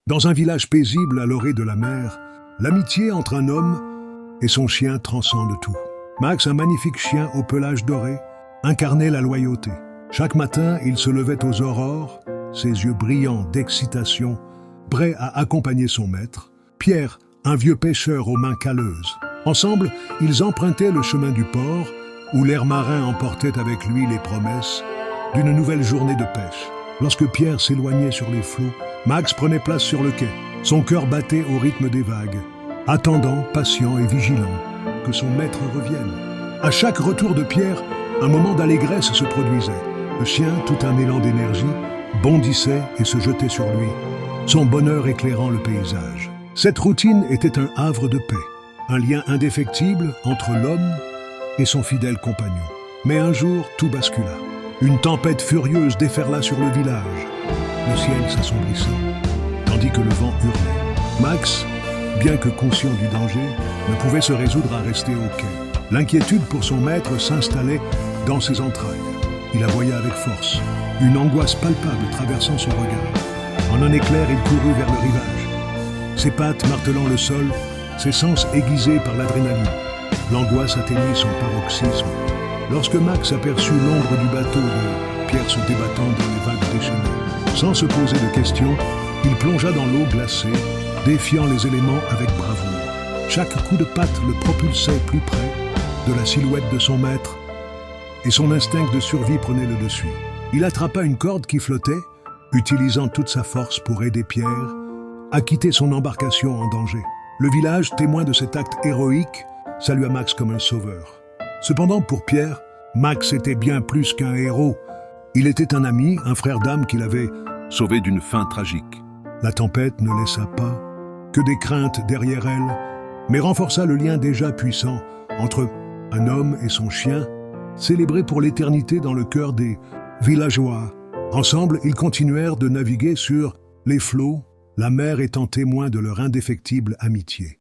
Dans un village paisible à l'orée de la mer, l'amitié entre un homme et son chien transcende tout. Max, un magnifique chien au pelage doré, incarnait la loyauté. Chaque matin, il se levait aux aurores, ses yeux brillants d'excitation, prêt à accompagner son maître. Pierre, un vieux pêcheur aux mains calleuses. Ensemble, ils empruntaient le chemin du port, où l'air marin emportait avec lui les promesses d'une nouvelle journée de pêche. Lorsque Pierre s'éloignait sur les flots, Max prenait place sur le quai. Son cœur battait au rythme des vagues, attendant, patient et vigilant, que son maître revienne. À chaque retour de Pierre, un moment d'allégresse se produisait. Le chien, tout un élan d'énergie, bondissait et se jetait sur lui, son bonheur éclairant le paysage. Cette routine était un havre de paix, un lien indéfectible entre l'homme et son fidèle compagnon. Mais un jour, tout bascula. Une tempête furieuse déferla sur le village, le ciel s'assombrissant, tandis que le vent hurlait. Max, bien que conscient du danger, ne pouvait se résoudre à rester au quai. L'inquiétude pour son maître s'installait dans ses entrailles. Il aboya avec force, une angoisse palpable traversant son regard. En un éclair, il courut vers le rivage, ses pattes martelant le sol, ses sens aiguisés par l'adrénaline. L'angoisse atteignit son paroxysme lorsque Max aperçut l'ombre du bateau de Pierre se débattant dans les vagues déchaînées. Sans se poser de questions, il plongea dans l'eau glacée, défiant les éléments avec bravoure. Chaque coup de patte le propulsait plus près de la silhouette de son maître, et son instinct de survie prenait le dessus. Il attrapa une corde qui flottait, utilisant toute sa force pour aider Pierre à quitter son embarcation en danger. Le village, témoin de cet acte héroïque, salua Max comme un sauveur. Cependant, pour Pierre, Max était bien plus qu'un héros. Il était un ami, un frère d'âme qu'il avait sauvé d'une fin tragique. La tempête ne laissa pas que des craintes derrière elle, mais renforça le lien déjà puissant entre un homme et son chien, célébré pour l'éternité dans le cœur des villageois. Ensemble, ils continuèrent de naviguer sur les flots, la mer étant témoin de leur indéfectible amitié.